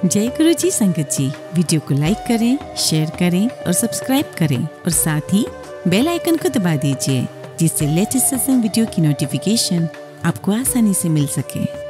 जय गुरु जी संगत जी, वीडियो को लाइक करें, शेयर करें और सब्सक्राइब करें और साथ ही बेल आइकन को दबा दीजिए जिससे लेटेस्ट सत्संग वीडियो की नोटिफिकेशन आपको आसानी से मिल सके।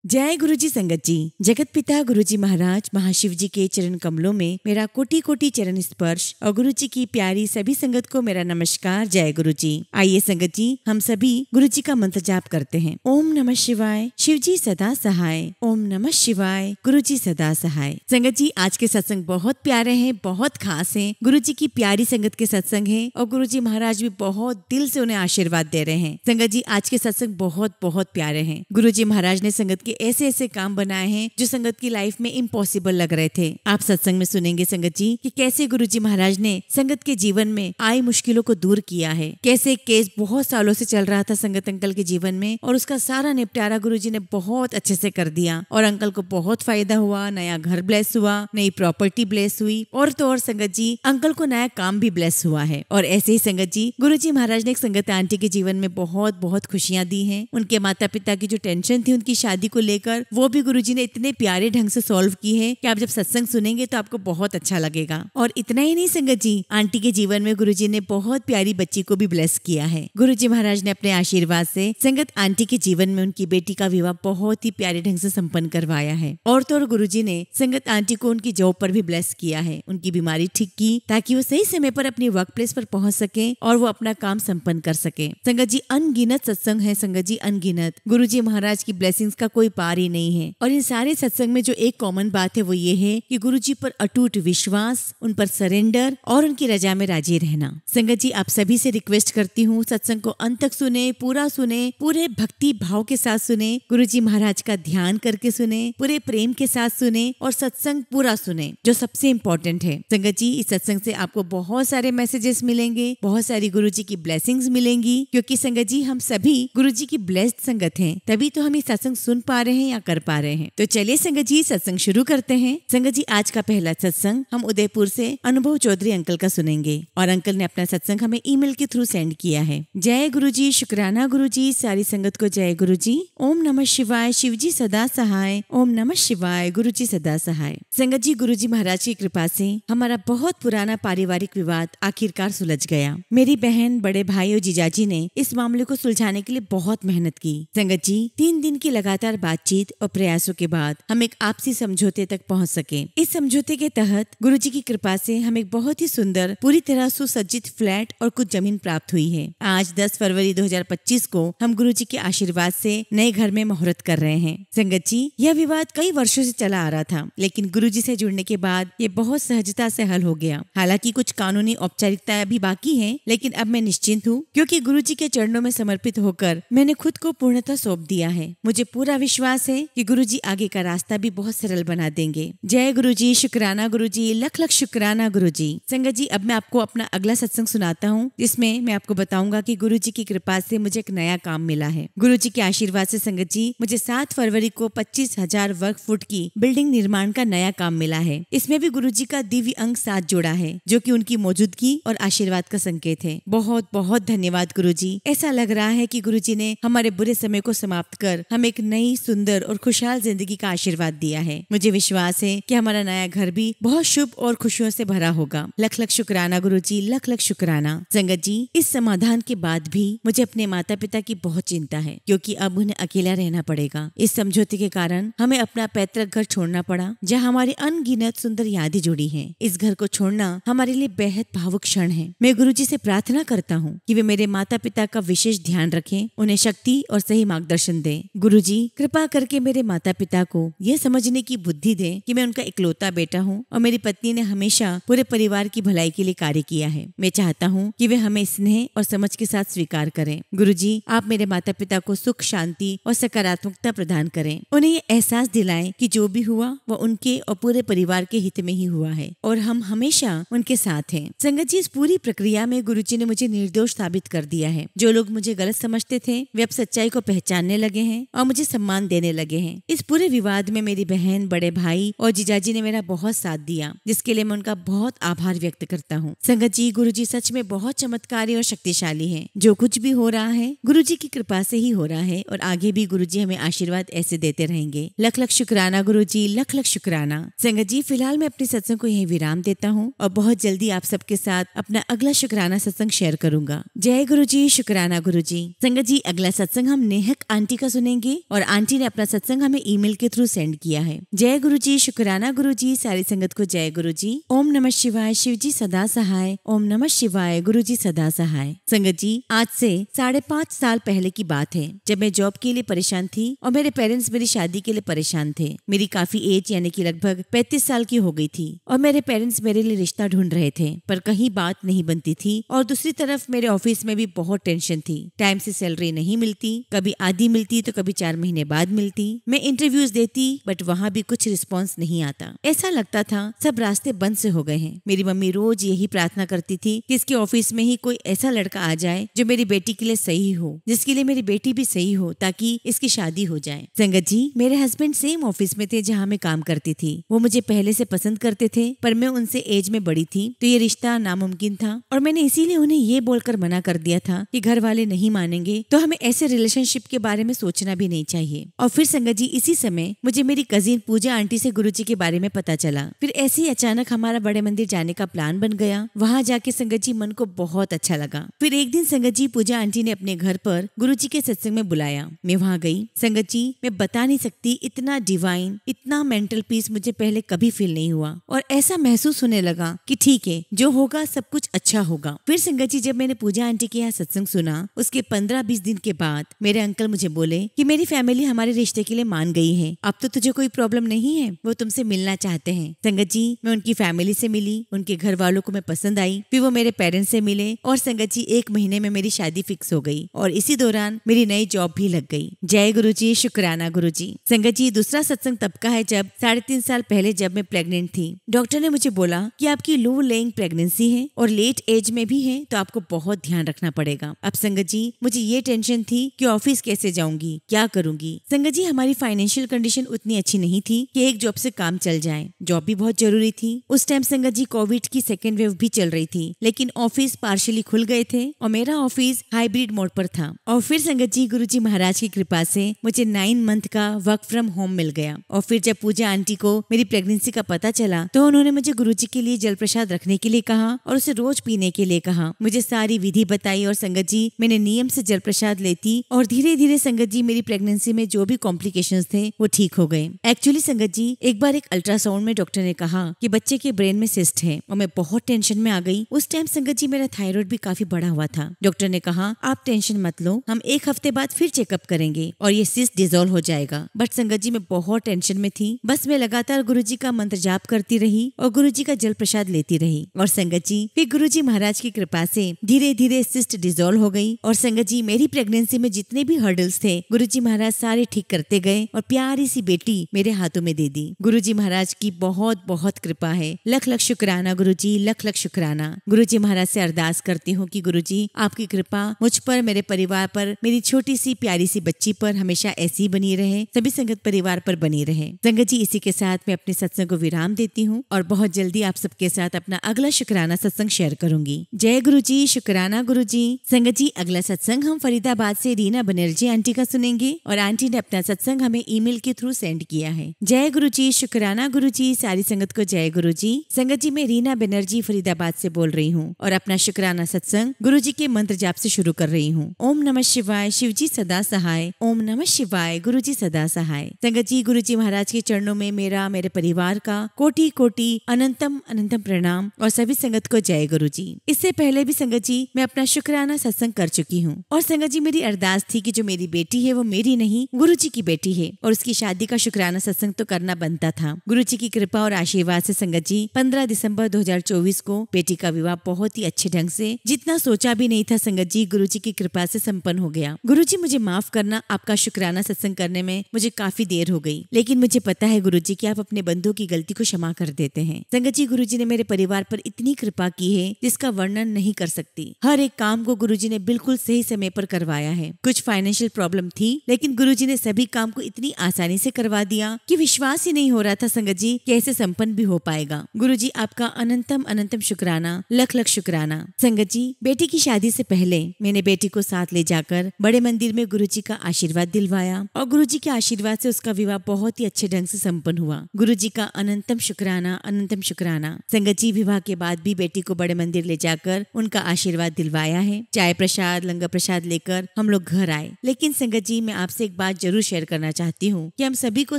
जय गुरु जी संगत जी, जगत पिता गुरु जी महाराज महाशिव जी के चरण कमलों में मेरा कोटि कोटि चरण स्पर्श और गुरु जी की प्यारी सभी संगत को मेरा नमस्कार। जय गुरु जी। आइए संगत जी, हम सभी गुरु जी का मंत्र जाप करते हैं। ओम नमः शिवाय, शिव जी सदा सहाय। ओम नमः शिवाय, गुरु जी सदा सहाय। संगत जी, आज के सत्संग बहुत प्यारे हैं, बहुत खास हैं। गुरु जी की प्यारी संगत के सत्संग है और गुरु जी महाराज भी बहुत दिल से उन्हें आशीर्वाद दे रहे हैं। संगत जी, आज के सत्संग बहुत बहुत प्यारे हैं। गुरु जी महाराज ने संगत के ऐसे ऐसे काम बनाए हैं जो संगत की लाइफ में इम्पॉसिबल लग रहे थे। आप सत्संग में सुनेंगे संगत जी कि कैसे गुरु जी महाराज ने संगत के जीवन में आई मुश्किलों को दूर किया है। कैसे केस बहुत सालों से चल रहा था संगत अंकल के जीवन में और उसका सारा निपटारा गुरु जी ने बहुत अच्छे से कर दिया और अंकल को बहुत फायदा हुआ। नया घर ब्लेस हुआ, नई प्रॉपर्टी ब्लेस हुई और तो और संगत जी अंकल को नया काम भी ब्लेस हुआ है। और ऐसे ही संगत जी गुरु जी महाराज ने एक संगत आंटी के जीवन में बहुत बहुत खुशियां दी हैं। उनके माता पिता की जो टेंशन थी उनकी शादी को लेकर, वो भी गुरुजी ने इतने प्यारे ढंग से सॉल्व की है कि आप जब सत्संग सुनेंगे तो आपको बहुत अच्छा लगेगा। और इतना ही नहीं संगत जी, आंटी के जीवन में गुरुजी ने बहुत प्यारी बच्ची को भी ब्लेस किया है। गुरुजी महाराज ने अपने आशीर्वाद से संगत आंटी के जीवन में उनकी बेटी का विवाह बहुत ही प्यारे ढंग से संपन्न करवाया है। और तो और गुरुजी ने संगत आंटी को उनकी जॉब पर भी ब्लेस किया है, उनकी बीमारी ठीक की ताकि वो सही समय पर अपनी वर्क प्लेस पर पहुंच सके और वो अपना काम संपन्न कर सके। संगत जी, अनगिनत सत्संग है संगत जी, अनगिनत। गुरुजी महाराज की ब्लेसिंग्स का कोई पार ही नहीं है। और इन सारे सत्संग में जो एक कॉमन बात है वो ये है कि गुरुजी पर अटूट विश्वास, उन पर सरेंडर और उनकी रजा में राजी रहना। संगत जी, आप सभी से रिक्वेस्ट करती हूँ सत्संग को अंत तक सुने, पूरा सुने, पूरे भक्ति भाव के साथ सुने, गुरुजी महाराज का ध्यान करके सुने, पूरे प्रेम के साथ सुने और सत्संग पूरा सुने, जो सबसे इम्पोर्टेंट है। संगत जी, इस सत्संग से आपको बहुत सारे मैसेजेस मिलेंगे, बहुत सारी गुरुजी की ब्लेसिंग्स मिलेंगी, क्योंकि संगत जी हम सभी गुरुजी की ब्लेस्ड संगत हैं, तभी तो हम ये सत्संग सुन पा रहे हैं या कर पा रहे हैं। तो चलिए संगत जी सत्संग शुरू करते हैं। संगत जी, आज का पहला सत्संग हम उदयपुर से अनुभव चौधरी अंकल का सुनेंगे और अंकल ने अपना सत्संग हमें ईमेल के थ्रू सेंड किया है। जय गुरु जी, शुक्राना गुरु जी, सारी संगत को जय गुरु जी। ओम नमः शिवाय, शिव जी सदा सहाय। ओम नमः शिवाय, गुरु जी सदा सहाय। संगत जी, गुरु जी महाराज की कृपा से हमारा बहुत पुराना पारिवारिक विवाद आखिरकार सुलझ गया। मेरी बहन, बड़े भाई और जीजाजी ने इस मामले को सुलझाने के लिए बहुत मेहनत की। संगत जी, 3 दिन की लगातार बातचीत और प्रयासों के बाद हम एक आपसी समझौते तक पहुंच सके। इस समझौते के तहत गुरुजी की कृपा से हमें एक बहुत ही सुंदर, पूरी तरह सुसज्जित फ्लैट और कुछ जमीन प्राप्त हुई है। आज 10 फरवरी 2025 को हम गुरुजी के आशीर्वाद से नए घर में मुहूर्त कर रहे हैं। संगत जी, यह विवाद कई वर्षों से चला आ रहा था, लेकिन गुरुजी से जुड़ने के बाद ये बहुत सहजता से हल हो गया। हालांकि कुछ कानूनी औपचारिकताएं अभी बाकी हैं, लेकिन अब मैं निश्चिंत हूँ क्योंकि गुरुजी के चरणों में समर्पित होकर मैंने खुद को पूर्णतः सौंप दिया है। मुझे पूरा विश्वास है कि गुरुजी आगे का रास्ता भी बहुत सरल बना देंगे। जय गुरु जी, शुक्राना गुरु जी, लख लख शुक्राना गुरु जी। संगत जी, अब मैं आपको अपना अगला सत्संग सुनाता हूँ, जिसमें मैं आपको बताऊंगा कि गुरु जी की कृपा से मुझे एक नया काम मिला है। गुरु जी के आशीर्वाद से संगत जी मुझे 7 फरवरी को 25,000 वर्ग फुट की बिल्डिंग निर्माण का नया काम मिला है। इसमें भी गुरु जी का दिव्य अंग साथ जोड़ा है, जो कि उनकी मौजूदगी और आशीर्वाद का संकेत है। बहुत बहुत धन्यवाद गुरु जी। ऐसा लग रहा है कि गुरु जी ने हमारे बुरे समय को समाप्त कर हमें एक नई, सुंदर और खुशहाल जिंदगी का आशीर्वाद दिया है। मुझे विश्वास है कि हमारा नया घर भी बहुत शुभ और खुशियों से भरा होगा। लख लख शुक्राना गुरु जी, लख लख शुक्राना। संगत जी, इस समाधान के बाद भी मुझे अपने माता पिता की बहुत चिंता है, क्योंकि अब उन्हें अकेला रहना पड़ेगा। इस समझौते के कारण हमें अपना पैतृक घर छोड़ना पड़ा, जहाँ हमारी अनगिनत सुंदर यादें जुड़ी हैं। इस घर को छोड़ना हमारे लिए बेहद भावुक क्षण है। मैं गुरु जी से प्रार्थना करता हूँ कि वे मेरे माता पिता का विशेष ध्यान रखें, उन्हें शक्ति और सही मार्गदर्शन दें। गुरु जी, कृपा करके मेरे माता पिता को यह समझने की बुद्धि दें कि मैं उनका इकलौता बेटा हूँ और मेरी पत्नी ने हमेशा पूरे परिवार की भलाई के लिए कार्य किया है। मैं चाहता हूँ कि वे हमें स्नेह और समझ के साथ स्वीकार करें। गुरुजी, आप मेरे माता पिता को सुख, शांति और सकारात्मकता प्रदान करें। उन्हें ये एहसास दिलाएं कि जो भी हुआ वह उनके और पूरे परिवार के हित में ही हुआ है और हम हमेशा उनके साथ हैं। संगत जी, इस पूरी प्रक्रिया में गुरुजी ने मुझे निर्दोष साबित कर दिया है। जो लोग मुझे गलत समझते थे वे अब सच्चाई को पहचानने लगे हैं और मुझे सम्मान सम्मान देने लगे हैं। इस पूरे विवाद में मेरी बहन, बड़े भाई और जीजाजी ने मेरा बहुत साथ दिया, जिसके लिए मैं उनका बहुत आभार व्यक्त करता हूँ। संगत जी, गुरुजी सच में बहुत चमत्कारी और शक्तिशाली हैं। जो कुछ भी हो रहा है गुरुजी की कृपा से ही हो रहा है और आगे भी गुरुजी हमें आशीर्वाद ऐसे देते रहेंगे। लख लख शुक्राना गुरुजी, लख लख शुक्राना। संगत जी, फिलहाल मैं अपने सत्संग को यहीं विराम देता हूँ और बहुत जल्दी आप सबके साथ अपना अगला शुक्राना सत्संग शेयर करूंगा। जय गुरुजी, शुक्राना गुरुजी। संगत जी, अगला सत्संग हम नेहक आंटी का सुनेंगे और आंटी ने अपना सत्संग हमें ईमेल के थ्रू सेंड किया है। जय गुरुजी, शुक्राना गुरुजी। सारी संगत को जय गुरुजी। ओम नमः शिवाय, शिवजी सदा सहाय। ओम नमः शिवाय, गुरुजी सदा सहाय। संगत जी, आज से 5.5 साल पहले की बात है, जब मैं जॉब के लिए परेशान थी और मेरे पेरेंट्स मेरी शादी के लिए परेशान थे। मेरी काफी एज यानी कि लगभग 35 साल की हो गई थी और मेरे पेरेंट्स मेरे लिए रिश्ता ढूंढ रहे थे, पर कहीं बात नहीं बनती थी। और दूसरी तरफ मेरे ऑफिस में भी बहुत टेंशन थी। टाइम से सैलरी नहीं मिलती, कभी आधी मिलती तो कभी 4 महीने बाद मिलती। मैं इंटरव्यूज देती बट वहाँ भी कुछ रिस्पॉन्स नहीं आता। ऐसा लगता था सब रास्ते बंद से हो गए हैं। मेरी मम्मी रोज यही प्रार्थना करती थी कि इसके ऑफिस में ही कोई ऐसा लड़का आ जाए जो मेरी बेटी के लिए सही हो, जिसके लिए मेरी बेटी भी सही हो, ताकि इसकी शादी हो जाए। संगत जी, मेरे हस्बैंड सेम ऑफिस में थे जहाँ मैं काम करती थी। वो मुझे पहले से पसंद करते थे, पर मैं उनसे एज में बड़ी थी तो ये रिश्ता नामुमकिन था और मैंने इसीलिए उन्हें ये बोलकर मना कर दिया था कि घर वाले नहीं मानेंगे तो हमें ऐसे रिलेशनशिप के बारे में सोचना भी नहीं चाहिए। और फिर संगत जी, इसी समय मुझे मेरी कजिन पूजा आंटी से गुरुजी के बारे में पता चला। फिर ऐसे ही अचानक हमारा बड़े मंदिर जाने का प्लान बन गया। वहाँ जाके संगत जी मन को बहुत अच्छा लगा। फिर एक दिन संगत जी, पूजा आंटी ने अपने घर पर गुरुजी के सत्संग में बुलाया। मैं वहाँ गई। संगत जी, मैं बता नहीं सकती, इतना डिवाइन, इतना मेंटल पीस मुझे पहले कभी फील नहीं हुआ और ऐसा महसूस होने लगा कि ठीक है, जो होगा सब कुछ अच्छा होगा। फिर संगत जी, जब मैंने पूजा आंटी के यहाँ सत्संग सुना, उसके 15-20 दिन के बाद मेरे अंकल मुझे बोले कि मेरी फैमिली हमारे रिश्ते के लिए मान गई है, अब तो तुझे कोई प्रॉब्लम नहीं है, वो तुमसे मिलना चाहते हैं। संगत जी, मैं उनकी फैमिली से मिली, उनके घर वालों को मैं पसंद आई। फिर वो मेरे पेरेंट्स से मिले और संगत जी 1 महीने में मेरी शादी फिक्स हो गई और इसी दौरान मेरी नई जॉब भी लग गई। जय गुरुजी, शुक्राना गुरुजी। संगत जी, दूसरा सत्संग तब का है जब 3.5 साल पहले जब मैं प्रेग्नेंट थी। डॉक्टर ने मुझे बोला कि आपकी लो लेइंग प्रेगनेंसी है और लेट एज में भी है, तो आपको बहुत ध्यान रखना पड़ेगा। अब संगत जी, मुझे ये टेंशन थी कि ऑफिस कैसे जाऊंगी, क्या करूंगी। संगत जी, हमारी फाइनेंशियल कंडीशन उतनी अच्छी नहीं थी कि एक जॉब से काम चल जाए। जॉब भी बहुत जरूरी थी। उस टाइम संगत जी कोविड की 2nd वेव भी चल रही थी, लेकिन ऑफिस पार्शियली खुल गए थे और मेरा ऑफिस हाइब्रिड मोड पर था। और फिर संगत जी, गुरुजी महाराज की कृपा से मुझे 9 मंथ का वर्क फ्रॉम होम मिल गया। और फिर जब पूजा आंटी को मेरी प्रेगनेंसी का पता चला तो उन्होंने मुझे गुरुजी के लिए जल प्रसाद रखने के लिए कहा और उसे रोज पीने के लिए कहा। मुझे सारी विधि बताई और संगत जी, मैंने नियम से जल प्रसाद लेती और धीरे धीरे संगत जी मेरी प्रेगनेंसी में जो भी कॉम्प्लिकेशंस थे वो ठीक हो गए। एक्चुअली संगत जी, एक बार एक अल्ट्रासाउंड में डॉक्टर ने कहा कि बच्चे के ब्रेन में सिस्ट है और मैं बहुत टेंशन में आ गई। उस टाइम संगत जी मेरा थायराइड भी काफी बढ़ा हुआ था। डॉक्टर ने कहा आप टेंशन मत लो, हम 1 हफ्ते बाद फिर चेकअप करेंगे और ये सिस्ट डिसॉल्व हो जाएगा। बट संगत जी, मैं बहुत टेंशन में थी। बस मैं लगातार गुरुजी का मंत्र जाप करती रही और गुरुजी का जल प्रसाद लेती रही। और संगत जी, फिर गुरुजी महाराज की कृपा से धीरे धीरे सिस्ट डिसॉल्व हो गई। और संगत जी, मेरी प्रेगनेंसी में जितने भी हर्डल्स थे गुरुजी महाराज सारे ठीक करते गए और प्यारी सी बेटी मेरे हाथों में दे दी। गुरुजी महाराज की बहुत बहुत कृपा है। लख लख शुक्राना गुरुजी, लख लख शुक्राना। गुरुजी महाराज से अरदास करती हूँ कि गुरुजी, आपकी कृपा मुझ पर, मेरे परिवार पर, मेरी छोटी सी प्यारी सी बच्ची पर हमेशा ऐसी बनी रहे, सभी संगत परिवार पर बनी रहे। संगत जी, इसी के साथ मैं अपने सत्संग को विराम देती हूँ और बहुत जल्दी आप सबके साथ अपना अगला शुक्राना सत्संग शेयर करूंगी। जय गुरुजी, शुक्राना गुरुजी। संगत जी, अगला सत्संग हम फरीदाबाद से रीना बनर्जी आंटी का सुनेंगे और आंटी ने अपना सत्संग हमें ईमेल के थ्रू सेंड किया है। जय गुरुजी, शुक्राना गुरुजी। सारी संगत को जय गुरुजी। संगत जी, मैं रीना बनर्जी फरीदाबाद से बोल रही हूँ और अपना शुक्राना सत्संग गुरुजी के मंत्र जाप से शुरू कर रही हूँ। ओम नमः शिवाय, शिवजी सदा सहाय। ओम नमः शिवाय, गुरुजी सदा सहाय। संगत जी, गुरुजी महाराज के चरणों में मेरा, मेरे परिवार का कोटि कोटि अनंतम अनंतम प्रणाम और सभी संगत को जय गुरुजी। इससे पहले भी संगत जी मैं अपना शुक्राना सत्संग कर चुकी हूँ और संगत जी मेरी अरदास थी कि जो मेरी बेटी है वो मेरी नहीं गुरुजी की बेटी है और उसकी शादी का शुक्राना सत्संग तो करना बनता था। गुरुजी की कृपा और आशीर्वाद से संगत जी 15 दिसंबर 2024 को बेटी का विवाह बहुत ही अच्छे ढंग से, जितना सोचा भी नहीं था संगत जी, गुरुजी की कृपा से संपन्न हो गया। गुरुजी मुझे माफ करना, आपका शुक्राना सत्संग करने में मुझे काफी देर हो गई, लेकिन मुझे पता है गुरुजी कि आप अपने बंधु की गलती को क्षमा कर देते हैं। संगत जी, गुरुजी ने मेरे परिवार पर इतनी कृपा की है जिसका वर्णन नहीं कर सकती। हर एक काम को गुरुजी ने बिल्कुल सही समय पर करवाया है। कुछ फाइनेंशियल प्रॉब्लम थी लेकिन गुरुजी ने सभी काम को इतनी आसानी से करवा दिया कि विश्वास ही नहीं हो रहा था संगत जी कि ऐसे संपन्न भी हो पाएगा। गुरुजी आपका अनंतम अनंतम शुक्राना, लख लख शुक्राना। संगत जी, बेटी की शादी से पहले मैंने बेटी को साथ ले जाकर बड़े मंदिर में गुरुजी का आशीर्वाद दिलवाया और गुरुजी के आशीर्वाद से उसका विवाह बहुत ही अच्छे ढंग से संपन्न हुआ। गुरुजी का अनंतम शुक्राना, अनंतम शुक्राना। संगत जी, विवाह के बाद भी बेटी को बड़े मंदिर ले जाकर उनका आशीर्वाद दिलवाया है। चाय प्रसाद, लंगर प्रसाद लेकर हम लोग घर आए। लेकिन संगत जी, मैं आपसे एक बात जरूर शेयर करना चाहती हूँ कि हम सभी को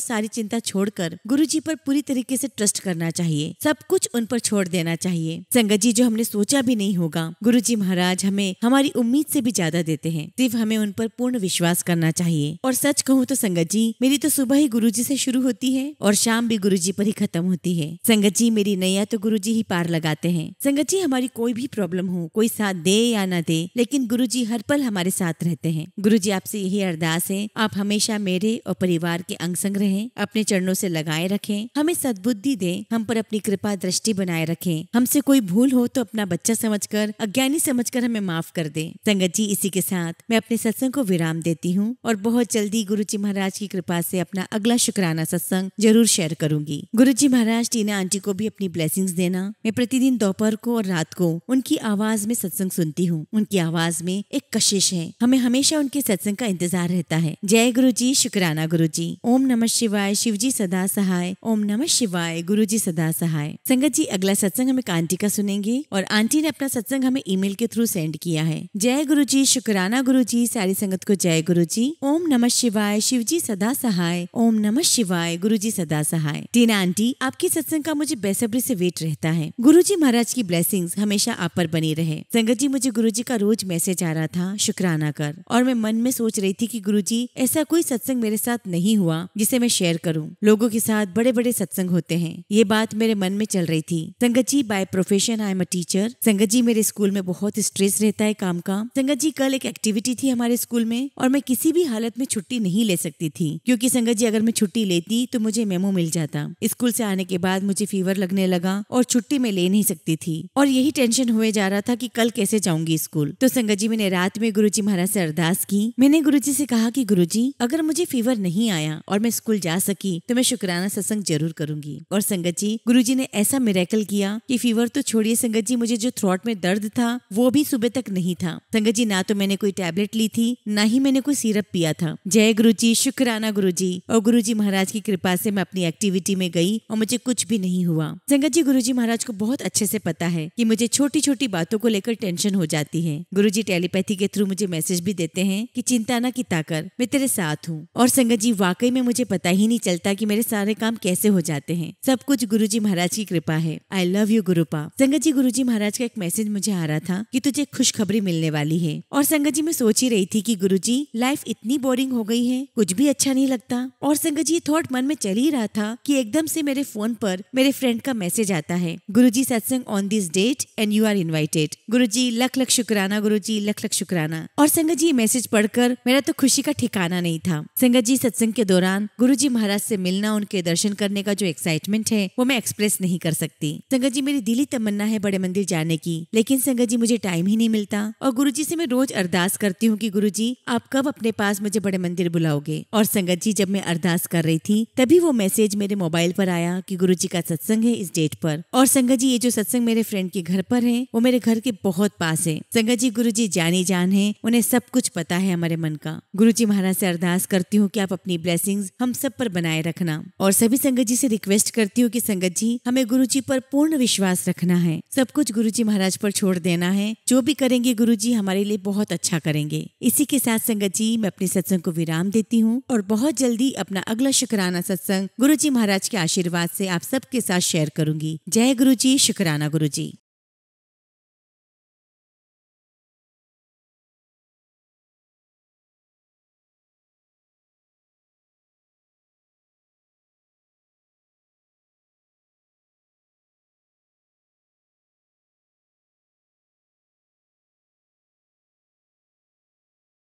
सारी चिंता छोड़कर गुरुजी पर पूरी तरीके से ट्रस्ट करना चाहिए। सब कुछ उन पर छोड़ देना चाहिए। संगत जी, जो हमने सोचा भी नहीं होगा, गुरुजी महाराज हमें हमारी उम्मीद से भी ज्यादा देते हैं। सिर्फ हमें उन पर पूर्ण विश्वास करना चाहिए। और सच कहूँ तो संगत जी, मेरी तो सुबह ही गुरुजी से शुरू होती है और शाम भी गुरुजी पर ही खत्म होती है। संगत जी, मेरी नैया तो गुरुजी ही पार लगाते हैं। संगत जी, हमारी कोई भी प्रॉब्लम हो, कोई साथ दे या ना दे, लेकिन गुरुजी हर पल हमारे साथ रहते हैं। गुरुजी आपसे यही अरदास है, आप हमेशा मेरे और परिवार के अंग संग रहें, अपने चरणों से लगाए रखें, हमें सद्बुद्धि दें, हम पर अपनी कृपा दृष्टि बनाए रखें। हमसे कोई भूल हो तो अपना बच्चा समझकर, अज्ञानी समझकर हमें माफ कर दें। संगत जी, इसी के साथ मैं अपने सत्संग को विराम देती हूँ और बहुत जल्दी गुरुजी महाराज की कृपा से अपना अगला शुक्राना सत्संग जरूर शेयर करूंगी। गुरुजी महाराज टीना आंटी को भी अपनी ब्लेसिंग्स देना। मैं प्रतिदिन दोपहर को और रात को उनकी आवाज में सत्संग सुनती हूँ। उनकी आवाज में एक कशिश है, हमें हमेशा उनके सत्संग का इंतजार रहता है। जय गुरुजी, शुक्राना गुरुजी। ओम नमः शिवाय, शिवजी सदा सहाय। ओम नमः शिवाय, गुरुजी सदा सहाय। संगत जी, अगला सत्संग हम एक आंटी का सुनेंगे और आंटी ने अपना सत्संग हमें ईमेल के थ्रू सेंड किया है। जय गुरुजी, शुक्राना गुरुजी। सारी संगत को जय गुरुजी। ओम नमः शिवाय, शिवजी सदा सहाय। ओम नमः शिवाय, गुरुजी सदा सहाय। टीना आंटी, आपकी सत्संग का मुझे बेसब्री से वेट रहता है। गुरुजी महाराज की ब्लेसिंग्स हमेशा आप पर बनी रहे। संगत जी, मुझे गुरुजी का रोज मैसेज आ रहा था, शुक्राना कर, और मैं मन में सोच रही थी कि गुरुजी, ऐसा कोई सत्संग मेरे साथ नहीं हुआ जिसे मैं शेयर करूं। लोगों के साथ बड़े बड़े सत्संग होते हैं, ये बात मेरे मन में चल रही थी। संगत जी, by profession I am a teacher. संगत जी, मेरे स्कूल में बहुत स्ट्रेस रहता है काम का। संगत जी, कल एक एक्टिविटी थी हमारे स्कूल में और मैं किसी भी हालत में छुट्टी नहीं ले सकती थी, क्योंकि संगत जी, अगर मैं छुट्टी लेती तो मुझे मेमो मिल जाता। स्कूल से आने के बाद मुझे फीवर लगने लगा और छुट्टी मैं ले नहीं सकती थी और यही टेंशन हुए जा रहा था कि कल कैसे जाऊंगी स्कूल। तो संगत जी, मैंने रात में गुरुजी महाराज से अरदास की। मैंने गुरुजी से कहा कि गुरुजी, अगर मुझे फीवर नहीं आया और मैं स्कूल जा सकी तो मैं शुक्राना सत्संग जरूर करूंगी। और संगत जी, गुरुजी ने ऐसा मिरेकल किया कि फीवर तो छोड़िए संगत जी, मुझे जो थ्रोट में दर्द था वो भी सुबह तक नहीं था। संगत जी, ना तो मैंने कोई टैबलेट ली थी, ना ही मैंने कोई सिरप पिया था। जय गुरुजी, शुक्राना गुरुजी। और गुरुजी महाराज की कृपा से मैं अपनी एक्टिविटी में गई और मुझे कुछ भी नहीं हुआ। संगत जी, गुरुजी महाराज को बहुत अच्छे से पता है कि मुझे छोटी छोटी बातों को लेकर टेंशन हो जाती है। गुरुजी टेलीपैथी के थ्रू मुझे मैसेज भी देते हैं कि चिंता ना की ताकर, मैं तेरे साथ हूँ। और संगत जी, वाकई में मुझे पता ही नहीं चलता कि मेरे सारे काम कैसे हो जाते हैं। सब कुछ गुरुजी महाराज की कृपा है। I love you गुरुपा। संगत जी, गुरुजी महाराज का एक मैसेज मुझे आ रहा था कि तुझे खुशखबरी मिलने वाली है। और संगत जी, मैं सोच ही रही थी कि गुरुजी, लाइफ इतनी बोरिंग हो गई है, कुछ भी अच्छा नहीं लगता। और संगत जी, थॉट मन में चल ही रहा था कि एकदम से मेरे फोन पर मेरे फ्रेंड का मैसेज आता है, गुरुजी सत्संग on this date and you are invited. Guruji, लख लख शुक्राना गुरुजी, लख लख शुक्राना। और संगत जी, मैसेज पढ़कर मेरा तो खुशी का ठिकाना नहीं था। संगत जी, सत्संग के दौरान गुरुजी महाराज से मिलना, उनके दर्शन करने का जो एक्साइटमेंट है वो मैं एक्सप्रेस नहीं कर सकती। संगत जी, मेरी दिली तमन्ना है बड़े मंदिर जाने की, लेकिन संगत जी, मुझे टाइम ही नहीं मिलता। और गुरुजी से मैं रोज अरदास करती हूँ कि गुरुजी, आप कब अपने पास मुझे बड़े मंदिर बुलाओगे। और संगत जी, जब मैं अरदास कर रही थी तभी वो मैसेज मेरे मोबाइल पर आया कि गुरुजी का सत्संग है इस डेट पर। और संगत जी, ये जो सत्संग मेरे फ्रेंड के घर पर है वो मेरे घर के बहुत पास है। संगत जी, गुरुजी जानी जान है, उन्हें सब कुछ पता है हमारे मन का। गुरुजी महाराज से अरदास करती हूँ कि आप अपनी ब्लेसिंग्स हम सब पर बनाए रखना। और सभी संगत जी से रिक्वेस्ट करती हूँ कि संगत जी, हमें गुरुजी पर पूर्ण विश्वास रखना है, सब कुछ गुरुजी महाराज पर छोड़ देना है। जो भी करेंगे गुरुजी हमारे लिए बहुत अच्छा करेंगे। इसी के साथ संगत जी, मैं अपने सत्संग को विराम देती हूँ और बहुत जल्दी अपना अगला शुक्राना सत्संग गुरुजी महाराज के आशीर्वाद से आप सबके साथ शेयर करूंगी। जय गुरुजी, शुक्राना गुरुजी।